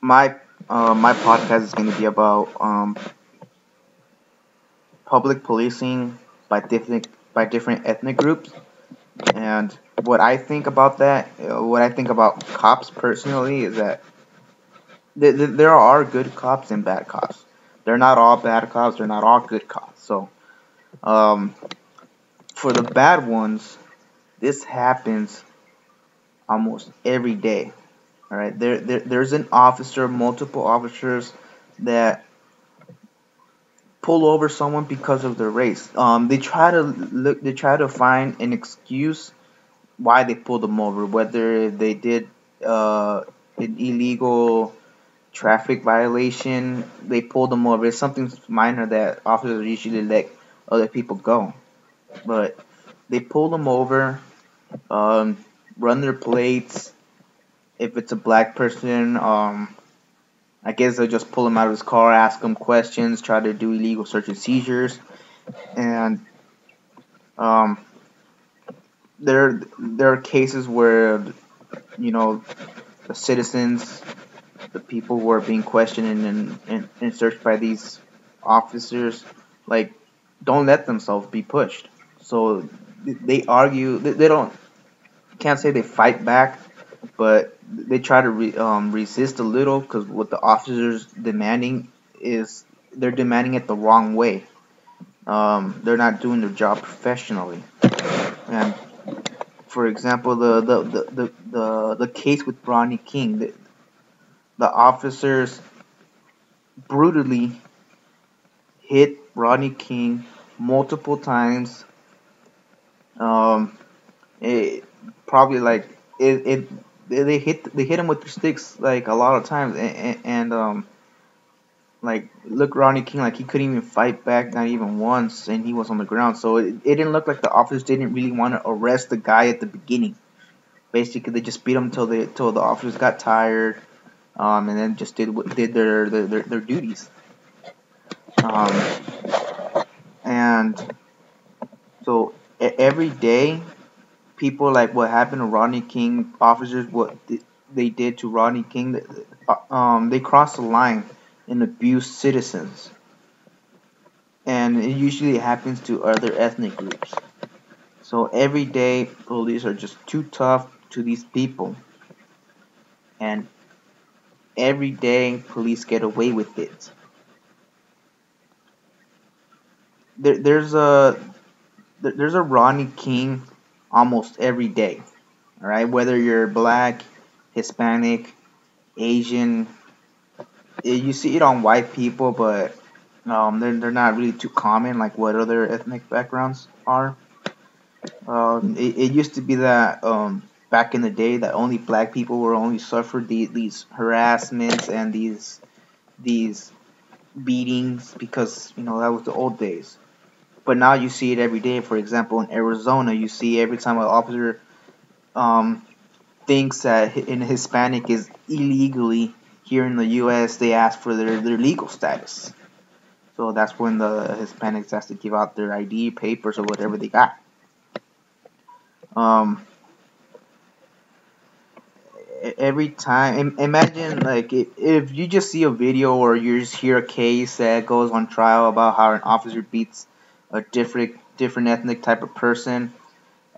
My my podcast is going to be about public policing by different ethnic groups, and what I think about that, what I think about cops personally is that there are good cops and bad cops. They're not all bad cops. They're not all good cops. So um, for the bad ones, this happens almost every day. All right, there's an officer, multiple officers that pull over someone because of their race. They try to find an excuse why they pulled them over, whether they did an illegal traffic violation, they pulled them over. It's something minor that officers usually let other people go, but they pull them over, um, run their plates. If it's a black person, I guess they'll just pull him out of his car, ask him questions, try to do illegal search and seizures, and um, there are cases where the citizens, the people who are being questioned and searched by these officers, like, don't let themselves be pushed. So they argue. They don't can't say they fight back, but they try to resist a little because what the officers demanding is they're demanding it the wrong way. They're not doing their job professionally. And for example, the case with Bronny King, the officers brutally hit Rodney King multiple times. Um, it probably like it they hit him with their sticks like a lot of times, and like look Rodney King like he couldn't even fight back, not even once, and he was on the ground. So it didn't look like the officers didn't really want to arrest the guy at the beginning. Basically, they just beat him till the officers got tired, and then just did their duties. Um, and so every day, people like what happened to Rodney King, officers, they did to Rodney King, they crossed the line and abused citizens. And it usually happens to other ethnic groups. So every day, police are just too tough to these people. And every day, police get away with it. There's a Rodney King almost every day. All right, whether you're black, Hispanic, Asian, you see it on white people, but they're not really too common like what other ethnic backgrounds are. It used to be that back in the day that only black people were only suffered these harassments and these beatings because that was the old days. But now you see it every day. For example, in Arizona, you see every time an officer um, thinks that in Hispanic is illegally here in the U.S., they ask for their legal status. So that's when the Hispanics has to give out their ID papers or whatever they got. Um, every time, imagine like if you just see a video or you just hear a case that goes on trial about how an officer beats a different ethnic type of person.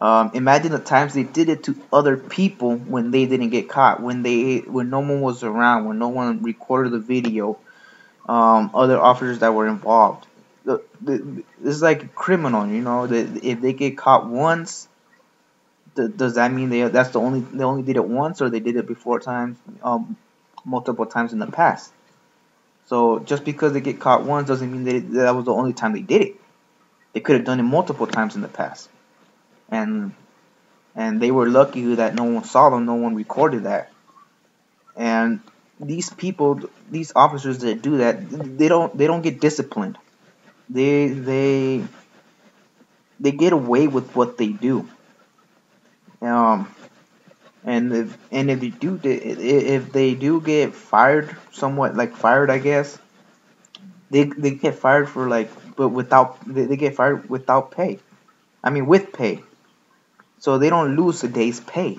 Imagine the times they did it to other people when they didn't get caught, when no one was around, when no one recorded the video. Other officers that were involved. It's like a criminal, that if they get caught once, does that mean they only did it once, or they did it before times, multiple times in the past? So just because they get caught once doesn't mean that was the only time they did it. They could have done it multiple times in the past, and they were lucky that no one saw them, no one recorded that, and these officers that do that, they don't get disciplined. They they they get away with what they do. Um, and if they do get fired, somewhat like fired, I guess they get fired for like, but they get fired without pay. I mean, with pay, so they don't lose a day's pay.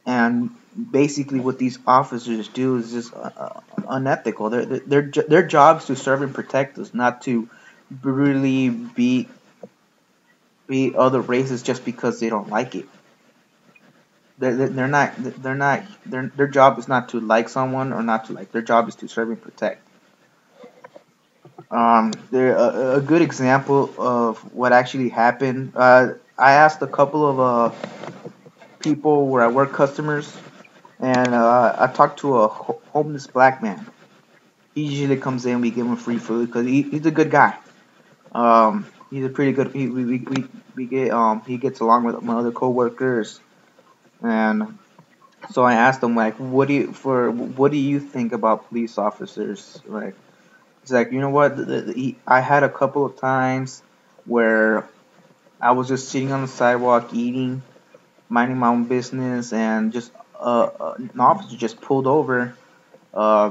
And basically what these officers do is just unethical. Their job is to serve and protect us, not to brutally beat other races just because they don't like it. Their job is not to like someone or not to like. Their job is to serve and protect. They're a good example of what actually happened. I asked a couple of people where I work, customers, and I talked to a homeless black man. He usually comes in, we give him free food because he's a good guy. He's a pretty good. We get he gets along with my other coworkers, and so I asked him like, what do you think about police officers? Like, he's like, you know what? I had a couple of times where I was just sitting on the sidewalk eating, minding my own business, and just an officer just pulled over, uh,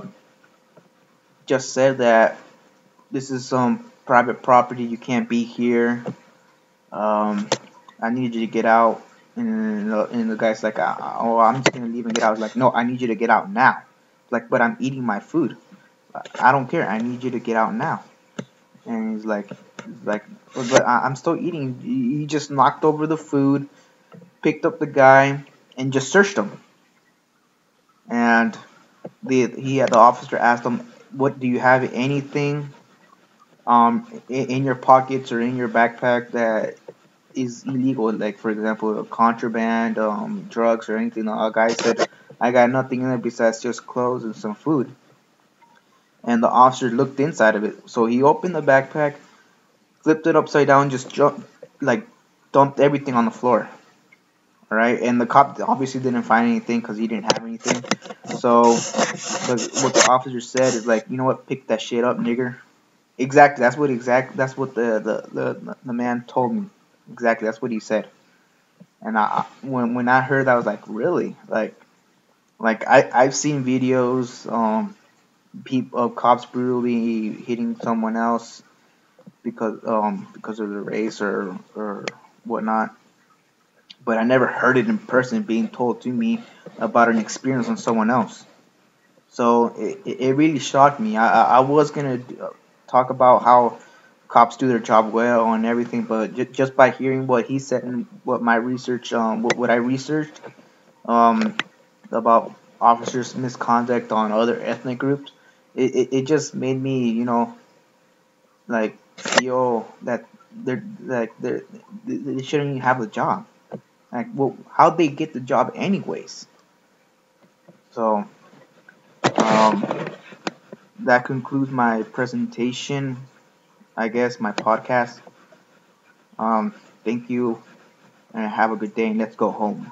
just said that this is some private property, you can't be here. Um, I need you to get out. And the guy's like, oh, I'm just gonna leave and get out. I was like, no, I need you to get out now. Like, but I'm eating my food. I don't care. I need you to get out now. And he's like, but I'm still eating. He just knocked over the food, picked up the guy, and just searched him. And the officer asked him, "What do you have? Anything in your pockets or in your backpack that is illegal? Like, for example, contraband, drugs, or anything?" A guy said, "I got nothing in there besides just clothes and some food." And the officer looked inside of it. So he opened the backpack, flipped it upside down, just like dumped everything on the floor. All right, and the cop obviously didn't find anything because he didn't have anything. So, what the officer said is like, you know what, pick that shit up, nigger. Exactly, that's what the man told me. Exactly, that's what he said. And when I heard that, I was like, really, like I've seen videos people of cops brutally hitting someone else because of the race or whatnot. But I never heard it in person being told to me about an experience on someone else. So it really shocked me. I was gonna talk about how cops do their job well and everything, but just by hearing what he said and what my research, what I researched um, about officers' misconduct on other ethnic groups, it just made me, like feel that they shouldn't even have a job. Like, well, how'd they get the job anyways? So, um, that concludes my presentation. I guess my podcast. Thank you, and have a good day. And let's go home.